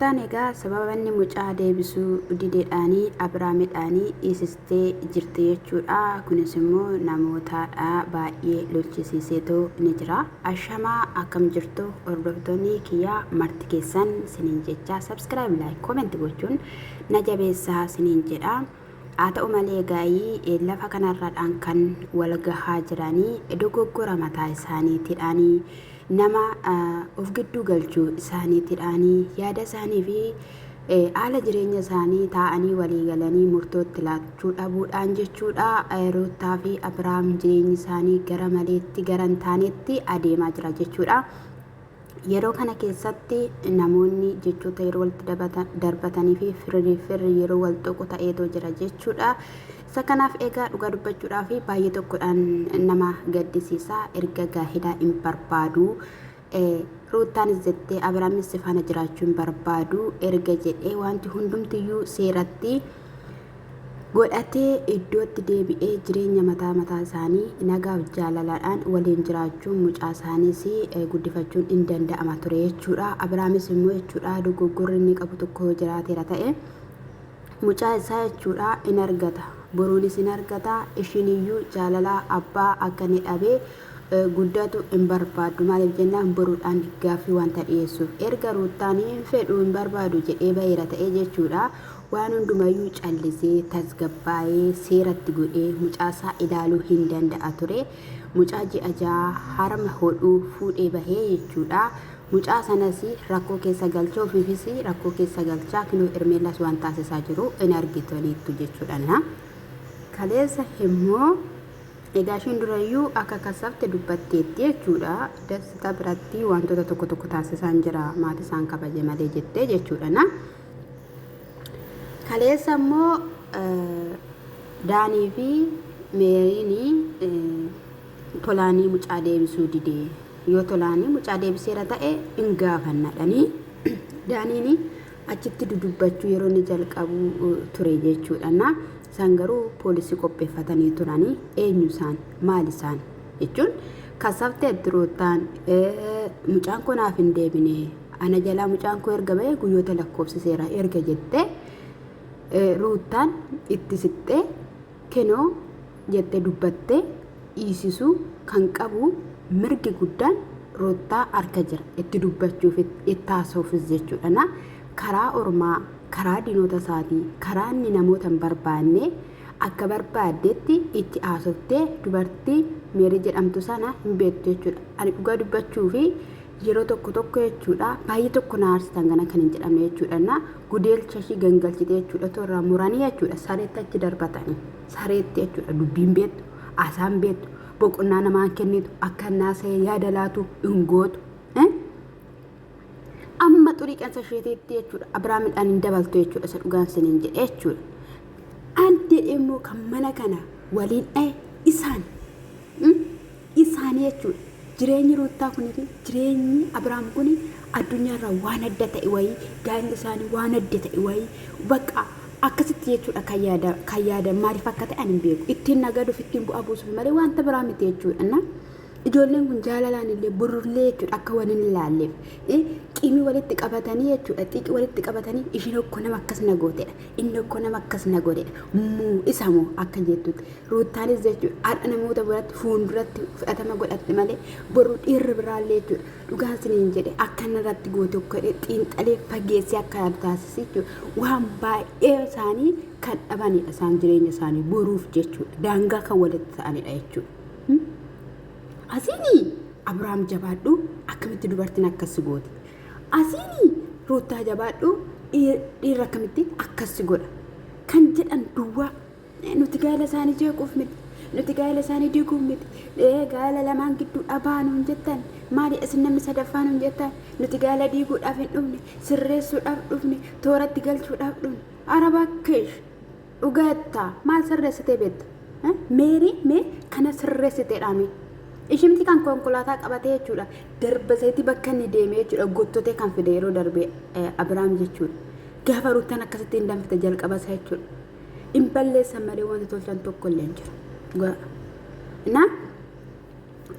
Ruuttaan egaa sababa inni mucaa deebisuu dideedhaanii Abrahaamidhaanii dhiisistee jirti jechuudha. Kunis immoo namootadha baay'ee lolchisiiseetoo ni jira. Ashamaa akkam jirtu hordoftoonni kiyyaa marti keessan siniin jecha subscribe like comment gochuun na jabeessaa siniin jedha. Haa ta'u malee gaayii lafa kanarraadhaan kan wal gahaa jiranii dogoggora mataa isaaniitidhaanii nama of gidduu galchuu isaaniitidhaanii yaada isaanii fi haala jireenya isaanii taa'anii walii galanii murtootti laachuu dhabuudhaan jechuudha. Ruuttaa fi Abrahaam jireenyi isaanii gara maleetti gara hin taanetti adeemaa jira jechuudha. Yeroo kana keessatti namoonni jechoota yeroo walitti darbatanii fi firri yeroo wal tokko ta'eetoo jira jechuudha. Isa kanaaf egaa dhugaa dubbachuudhaa fi baay'ee tokkodhaan nama gaddisiisa. Erga gaa'ilaa hin barbaadu Ruuttaanis jettee Abrahaamis faana jiraachuu hin barbaadu erga jedhee wanti hundumtiyyuu seeratti godhatee iddootti deebi'ee jireenya mataa isaanii nagaaf jaalalaadhaan waliin jiraachuun mucaa isaaniis guddifachuun hin danda'ama ture jechuudha. Abrahaamis immoo jechuudha dogoggorri inni qabu tokko jiraateera ta'e mucaa isaa jechuudha in argata boruunis in argata ishiniyyuu jaalalaa abbaa akka inni dhabee guddatu hin barbaadu. Maaliif jennaan boruudhaan gaaffii wanta dhiyeessuuf erga Ruuttaanii fedhuu hin barbaadu jedhee baheera ta'e jechuudha. Waan hundumayyuu callisee tasgabbaa'ee seeratti godhee mucaasaa ilaaluu hin danda'a ture. Mucaa ji'a jaha harma hodhuu fuudhee bahee jechuudha. Mucaa sanas rakkoo keessa galchuu ofiifis rakkoo keessa galchaa kinoo Ermeellaas waan taasisaa jiru in argitaniittu jechuudha. Kaleessa immoo egaa ishiin durayyuu akka kasafte dubbatteetti jechuudha. Dastaa biratti wantoota tokko taasisaa jira maatii isaan kabaje malee jettee jechuudha. Kaleessa immoo Daanii fi Meeriin tolaanii mucaa deebisuu didee yoo tolaanii mucaa deebiseera ta'e hin gaafannadhanii Daaniin achitti dudubbachuu yeroo inni jalqabu ture jechuudha. Isaan garuu poolisii qopheeffatanii turanii eenyu isaan maal isaan jechuun kasabtee Ruuttaan mucaan koo naaf hin deebine ana jalaa mucaan koo erga bahee guyyoota lakkoofsiseera erga jettee Ruuttaan itti sittee kenoo jettee dubbattee dhiisisuu kan qabu mirgi guddaan Ruuttaa harka jira itti dubbachuuf itti haasofis jechuudha. Karaa ormaa karaa diinota isaatii karaa inni namoota hin barbaanne akka barbaaddetti itti haasoftee dubartii Meerii jedhamtu sana hin beektu jechuudha. Ani dhugaa dubbachuu fi yeroo tokko jechuudha baay'ee tokko na aarsitan gana kan hin jedhamne jechuudha. Gudeelcha ishii gangalchite jechuudha toorraa muranii jechuudha sareetti achi darbatanii sareetti jechuudha dubbiin beektu haasaan beektu boqonnaa namaa kennitu akka naasee yaada laatu hin gootu. Amma xurii qansa isheetiitti jechuudha Abrahaamidhaan hin dabaltu jechuudha isa dhugaan siniin jedhe jechuudha. Addee immoo kan mana kana waliin dhahe isaanii jechuudha. Jireenyi Ruuttaa kunii fi jireenyi Abrahaam kunii addunyaarraa waan adda ta'e wayii gaa'illi isaanii waan adda ta'e wayii bakka akkasitti jechuudha kan yaada maaliif akka ta'an hin beeku. Ittiin nagaduuf ittiin bu'aa buusuuf malee wanta biraa miti jechuudha. Ijoolleen kun jaalalaan illee burullee jechuudha akka waan hin ilaalleef qimii walitti qabatanii jechuudha xiqii walitti qabatanii ishiin okko nama akkas na gootedha inni okko nama akkas na godhedha isa moo akka jettutti Ruuttaanis jechuudha haadha namoota biratti fuulduratti fudhatama godhatte malee boruu dhiirri biraallee jechuudha dhugaan siniin jedhe akka narratti goote okko xiinxalee fageessee akka yaadu taasise jechuudha waan baay'ee isaanii kan dhabanidha isaan jireenya isaanii boruuf jechuudha daangaa kan walitti ta'anidha jechuudha. Asiini Abrahaam jabaadhu akkamitti dubartiin akkas gooti. Asiini Ruuttaa jabaadhu dhiirri akkamitti akkas godha. Kan jedhan duwwaa nuti gaa'ela isaanii jeequuf miti. Nuti gaa'ela isaanii diiguuf miti. Gaa'ela lamaan gidduu dhabaanu hin jettan. Maali isin namni sadaffaan hin jettan. Nuti gaa'ela diiguudhaaf hin dhufne sirreessuudhaaf dhufne tooratti galchuudhaaf dhufne. Araba keesh dhugaattaa maal sirreessitee beekta? Meerii mee kana sirreessiteedhaami. Ishimti kan konkolaataa qabatee jechuudha darbaseetti bakka inni deemee jechuudha gottotee kan fide yeroo darbee Abrahaam jechuudha. Gaafa Ruuttaan akkasitti hin danfite jalqaba isaa jechuudha. Hin balleessan malee wanti tolchan tokko illee hin jiru.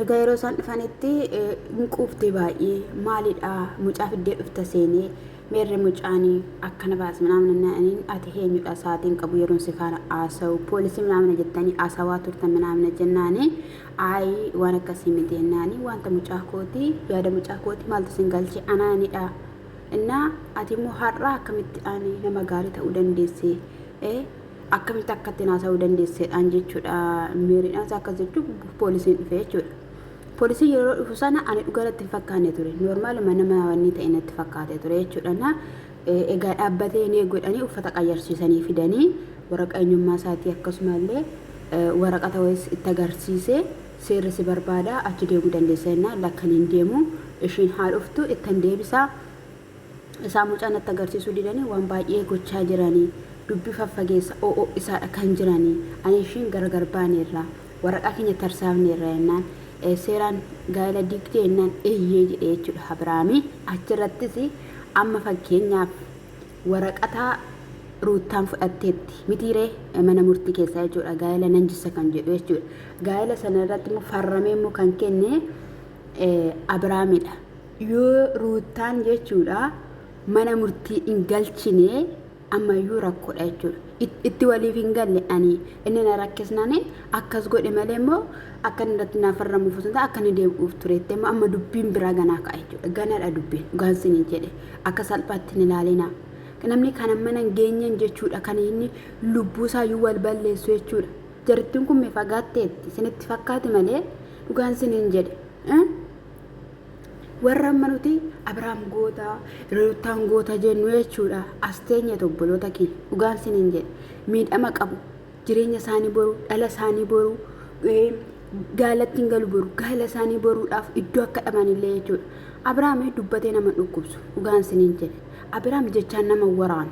Egaa yeroo isaan dhufanitti hin quufte baay'ee maalidha mucaa fiddee dhufta seenee meerre mucaanii akkana baas ምናምን እኔን አትሄኝ ዳሳቲን ቀቡ የሩን ሲካና አሰው ፖሊሲ ምናምን ጀተኒ አሳዋ ቱርተ ምናምን ጀናኔ አይ ዋነ ከሲሚቴናኒ ዋንተ ሙጫኮቲ ያደ ሙጫኮቲ ማለት ሲንጋልቺ አናኒዳ እና አቲሙ ሀራ ከሚት አኒ ነመጋሪ ተኡ ደንዴሴ akkamitti akkatti naasaa dandeesseedhaan jechuudha meeriidhaan isaa akkas jechuun poolisiin dhufee jechuudha. Poolisiin yeroo dhufu sana ani dhugaatti fakkaanne ture noormaaluma nama wanni ta'e natti fakkaate ture jechuudha. Na egaa dhaabbatee ni godhanii uffata qayyarsiisanii fidanii waraqaa eenyummaa isaatii akkasumallee waraqata wayis itti agarsiisee seerri si barbaada achi deemuu dandeessannaa lakkan hin deemu ishiin haa dhuftu ittiin deebisaa isaa mucaan itti agarsiisuu didanii waan baay'ee gochaa jiranii. Dubbi faffageessa isaadha kan jiranii ani ishiin gargar baaneerra waraqaa keenya tarsaafneerra jennaan seeraan gaa'ela diigdee jennaan eeyyee jedhee jechuudha Abiraamii achirrattis amma fakkeenyaaf waraqataa ruuttaan fudhatteetti mitiiree mana murtii keessaa jechuudha gaa'ela nan jissa kan jedhu jechuudha gaa'ela sana irratti immoo farramee immoo kan kenne Abiraamiidha yoo ruuttaan jechuudha mana murtii hin galchine amma yoo rakkoodha jechuudha itti waliif hin galle ani inni na rakkisnaane akkas godhe malee immoo akka inni irratti naaf farramuuf osoo akka inni deebi'uuf tureetti immoo amma dubbiin biraa ganaa ka'a jechuudha ganaadha dubbiin gaansinii jedhe akka salphaatti hin ilaalina namni kana mana hin geenyen jechuudha kan inni lubbuu isaayyuu wal balleessu jechuudha jarittiin kun mee fagaatteetti isinitti fakkaate malee dhugaansinii jedhe warra manuti Abiraam goota Ruutaan goota jennu jechuudha asteenya tobboloota kee dhugaan siniin jedhe miidhama qabu jireenya isaanii boru dhala isaanii boru gaalattiin galu boru gaala isaanii boruudhaaf iddoo akka dhabanillee jechuudha Abiraam dubbatee nama dhukkubsu dhugaan siniin jedhe Abiraam jechaan nama waraanu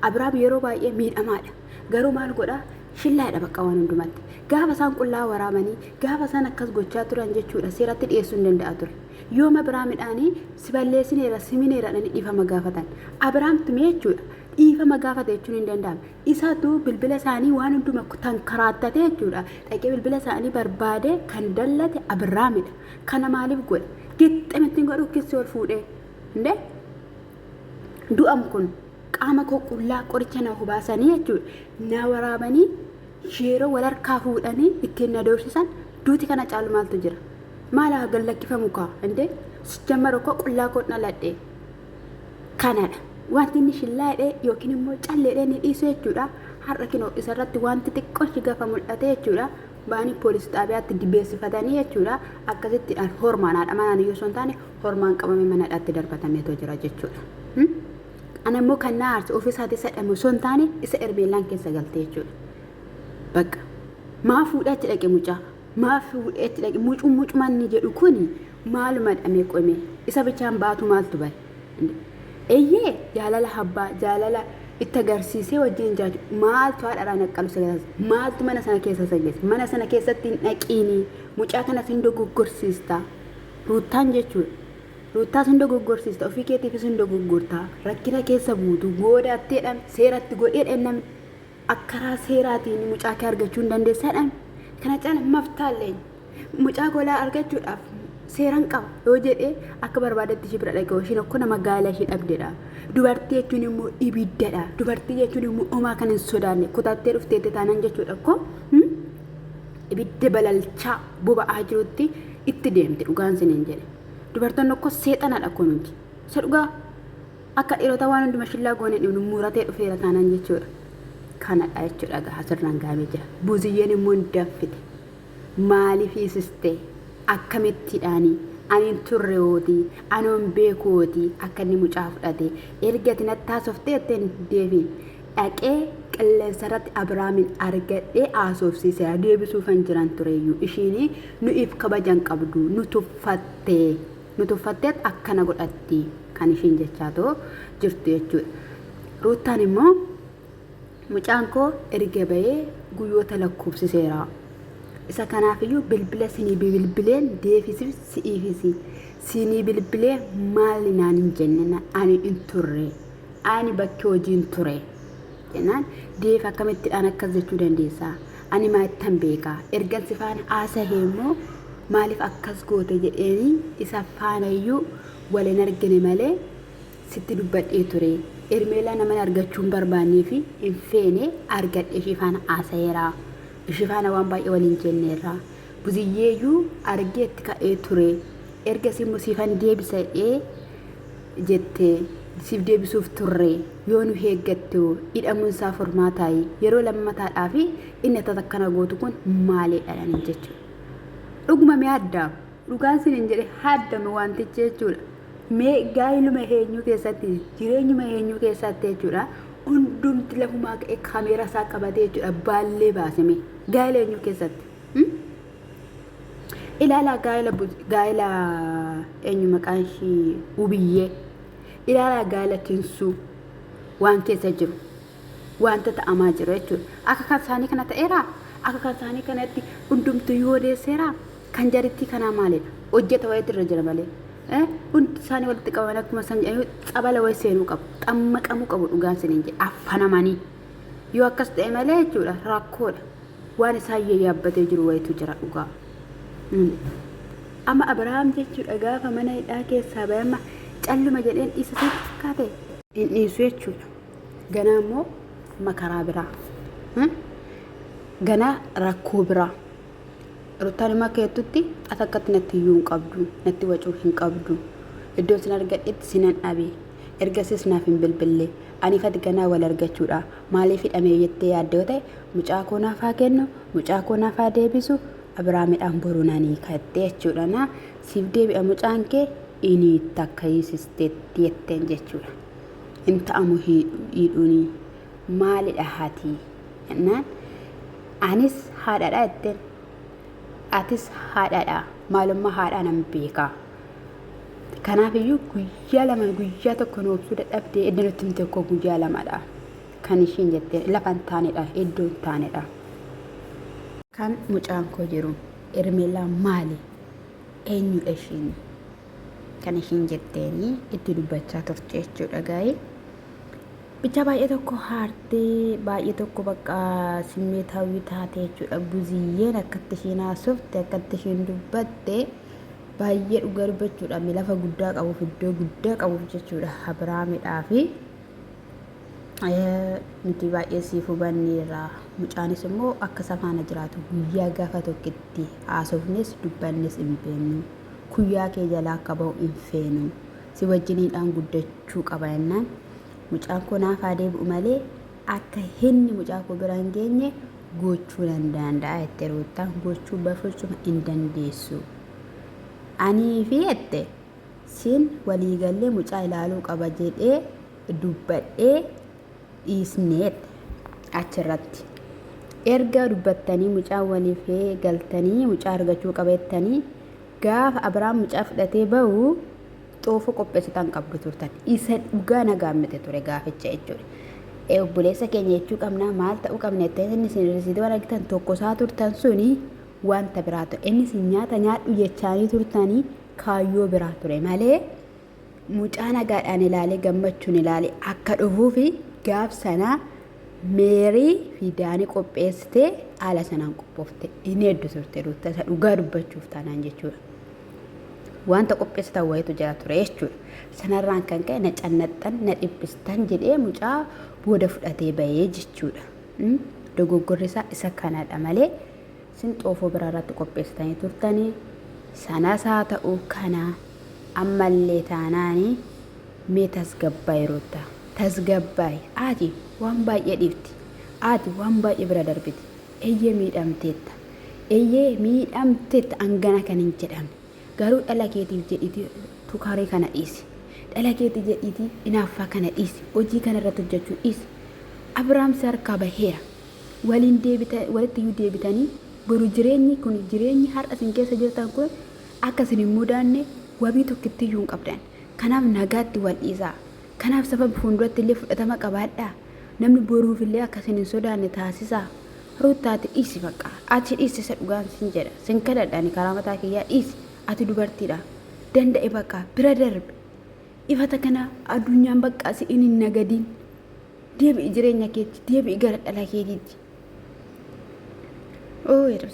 Abiraam yeroo baay'ee miidhamaadha garuu maal godha shillaadha bakka waan hundumatti gaafa isaan qullaa waraabanii gaafa isaan akkas gochaa turan jechuudha seeratti dhiyeessuu hin danda'a ture yooma Abiraamidhaanii si balleessineera simineeradhani dhiifama gaafatan Abiraamtu mee jechuudha dhiifama gaafate jechuun hin danda'amu isaatu bilbila isaanii waan hunduma tankaraatate jechuudha dhaqee bilbila isaanii barbaade kan dallate Abiraamidha kana maaliif godhe gixxamittiin godhu keessi ol fuudhee inde du'am kun qaama koo qullaa qoricha na hubaasanii jechuudha na waraabanii yeroo wal harkaa fuudhanii ittiin na doorsisan duuti kana caalu maaltu jira maala gallakkifamu kaa inde sijammaro ko qullaa kodna ladhe kanadha wanti inni shillaadhe yookiin immoo calleedhe ni dhiisu jechuudha har'a kinoo isarratti wanti xiqqoo shigafa mul'ate jechuudha baanii poolis xaabiyaatti dibeessifatanii jechuudha akkasitti hormaanaadha manaan yoo son taane hormaan qabame manadhaatti darbatameetoo jira jechuudha ana immoo kan na aarsu ofiisaatti sadhamu son taane isa erbeellaan keessa galte jechuudha bakka maa fuudhaatti dhaqe mucaa maaf fuudheetti dhaqe mucumanni jedhu kuni maaluma dhamee qome isa bichaan baatu maaltu baye eeyyee jaalala habbaa jaalala itti agarsiisee wajjin jaaju maaltu haadharaan aqqalu sagalaas maaltu mana sana keessa sagalees mana sana keessatti hin dhaqiini mucaa kana sin dogoggorsiista ruutaan jechuudha ruutaa sin dogoggorsiista ofii keetiifis sin dogoggortaa rakkina keessa buutu goodaatteedhaan seeratti godheedhaan namni akkaraa seeraatiin mucaa kee argachuu hin dandeessaadhaan kana caala maftaallee mucaa golaa argachuudhaaf seeran qaba yoo jedhee akka barbaadetti ishee bira dhaqee ishiin akkuma magaalaa ishee dhabdeedha dubartii jechuun immoo ibiddadha dubartii jechuun immoo homaa kan hin sodaanne kutattee dhufteetti taanan jechuudha akkoo ibidda balalchaa boba'aa jirutti itti deemte dhugaan siniin jedhe dubartoonni akkoo seexanadha akkoo nuti isa dhugaa akka dhiirota waan hunduma shillaa goonee dhibnu muratee dhufeera taanan jechuudha kanadha jechuudha asirraan gaamee jira buuziyyeen immoo hin daffite maaliif hiisistee akkamittiidhaanii aniin turre hooti anoon beekooti akka inni mucaa fudhate ergati nattaasofte ittiin deebiin dhaqee qilleensarratti Abiraamin argadhee haasofsiisee deebisuufan jiran tureyyuu ishiin nu'iif kabajan qabdu nu tuffatteet akkana godhatti kan ishiin jechaatoo jirtu jechuudha ruutaan immoo mucaan koo erga bahee guyyoota lakkoofsiseera isa kanaafiyyuu bilbila sinii bilbileen deefisiif si'iifisi sinii bilbilee maali naan hin jenne ani hin turre ani bakki hojiin ture jennaan deef akkamittiidhaan akkas jechuu dandeessaa ani maalittan beekaa ergan si faana haasa'ee immoo maaliif akkas goote jedheeni isa faanayyuu waliin argine malee sitti dubbadhee ture. Ermeelaa nama argachuun barbaannee fi hin feene argadhe ishii faana haasayeera. Ishii faana waan baay'ee waliin jenneerra. Buziyyeeyyuu argeetti ka'ee ture. Ergasii immoo siifan deebisee jettee siif deebisuuf turre yoo nu eeggatte hidhamuun isaa furmaataayi yeroo lammataadhaa fi inni akkana gootu kun maaliidha jechuudha. Dhuguma mee addaamu dhugaan sin jedhe haddame wantichi jechuudha. Mee gaa'iluma eenyuu keessatti jireenyuma eenyuu keessatti jechuudha. Hundumti lafumaa ka'ee kaameeraa isaa qabatee jechuudha baallee baasime gaa'ila eenyuu keessatti. Ilaalaa gaa'ila eenyu maqaan ishii Ubiyyee. Ilaalaa gaa'ila Tinsuu waan keessa jiru wanta ta'amaa jiru jechuudha. Akka kan isaanii kana ta'eera. Akka kan isaanii kanatti hundumtu yoo deesseera. Kan jaritti kanaa maalidha? Hojjeta wayiitu irra jira malee. Hundi isaanii walitti qabaman akkuma san jedhanii xabala wayii seenuu qabu. Xammaqamuu qabu dhugaan siniin jedhe affanamanii. Yoo akkas ta'e malee jechuudha rakkoodha. Waan isaan yaabbatee jiru wayiitu jira dhugaa. Amma Abiraam jechuudha gaafa mana hidhaa keessaa bayama calluma jedheen isa fakkaate hin dhiisu jechuudha. Ganaa immoo makaraa biraa. Ganaa rakkoo biraa. Rutaan immoo keettutti atakkatti natti iyyuu hin qabdu, natti wacuu hin qabdu. Iddoo sin argadhetti sinan dhabe. Ergasiis naaf hin bilbille. Ani fati ganaa wal argachuudha. Maaliif hidhamee jettee yaaddoo ta'e mucaa koo naaf haa kennu, mucaa koo naaf haa deebisu. Abiraamidhaan boruu nanii kattee jechuudha. Na siif deebi'a mucaan kee inni takka hiisisteetti jetteen jechuudha. Hin ta'amu hidhuuni maalidha haati jennaan anis haadhaadha jetteen atis haadhaadha maalummaa haadhaa nan beekaa. Kanaafiyyuu guyyaa lama guyyaa tokko noobsuu dadhabdee iddoo nutti himte tokko guyyaa lamadha. Kan ishiin jettee lafa hin taanedha iddoo hin taanedha. Kan mucaan koo jiru Ermeelaa maali? Eenyudha ishiin? Kan ishiin jetteeni itti dubbachaa turte jechuudha gaa'e. Bicha baay'ee tokko haartee baay'ee tokko bakka simmeetaawii taate jechuudha. Buziyyeen akkatti ishiin haasofte akkatti ishiin dubbatte baay'ee dhugaa dubbachuudha. Lafa guddaa qabuuf iddoo guddaa qabuuf jechuudha. Abiraamidhaa fi nuti baay'ee siif hubanneerra. Mucaanis immoo akka safaana jiraatu guyyaa gaafa tokkitti haasofnes dubbannes hin beeknu. Kuyyaa kee jalaa akka bahu hin feenu. Si wajjiniidhaan guddachuu qaba jennaan. Mucaan koo naaf haa deebi'u malee akka inni mucaa koo bira hin geenye gochuu danda'a jettee Ruutaan gochuu bafachuma hin dandeessu. Anii fi jette sin waliigallee mucaa ilaaluu qaba jedhee dubbadhee dhiisneet achirratti. Erga dubbattanii mucaa waliif galtanii mucaa argachuu qabeettanii gaafa Abiraam mucaa fudhatee bahu xoofoo qopheessitan qabdu turtan. Isa dhugaa nagaammite ture gaaficha jechuudha. Obboleessa keenya jechuu qabnaa maal ta'uu qabna jettee inni isin risiitii waan argitan tokko isaa turtan suni wanta biraa ture. Inni isin nyaata nyaadhu jechaanii turtanii kaayyoo biraa ture malee mucaa nagaadhaan ilaalee gammachuun ilaalee akka dhufuufi gaaf sanaa meerii fi daanii qopheessitee haala sanaan qophoofte inni hedduu turte Ruutaa isa dhugaa dubbachuuf taanaan jechuudha. Wanta qopheessitan wayiitu jira ture jechuudha. Sanarraan kan ka'e na cannaxxan na dhibbistan jedhee mucaa booda fudhatee bahee jechuudha. Dogoggorri isaa isa kanadha malee sin xoofoo biraa irratti qopheessitanii turtanii sanas haa ta'u kana ammallee taanaanii mee tasgabbaa'e Ruutaa. Tasgabbaa'e ati waan baay'ee dhifti. Ati waan baay'ee bira darbiti. Eeyyee miidhamteetta. Eeyyee miidhamteetta hangana kan hin jedhamne. Garuu dhala keetiif jedhiti tukaree kana dhiisi. Dhala keetiif jedhiti inaaffaa kana dhiisi. Hojii kana irratti hojjechuu dhiisi. Abiraam harkaa baheera. Walitti iyyuu deebitanii boru jireenyi kun jireenyi har'a isin keessa jirtan kun akka isin hin mudaanne wabii tokkitti iyyuu hin qabdan. Kanaaf nagaatti wal dhiisaa. Kanaaf sababa fuulduratti illee fudhatama qabaadhaa. Namni boruuf illee akka isin hin sodaanne taasisaa. Ruutaati dhiisi bakka. Ati dhiisi isa dhugaan sin jedha. Sin kadhadhaani karaa mataa kiyyaa dhiisi. Ati dubartiidha. Danda'e bakka bira darbe. Ifata kana addunyaan bakka si inni nagadiin. Deebi'i jireenya keetti. Deebi'i gara dhala keetiitti. Oh, yeroo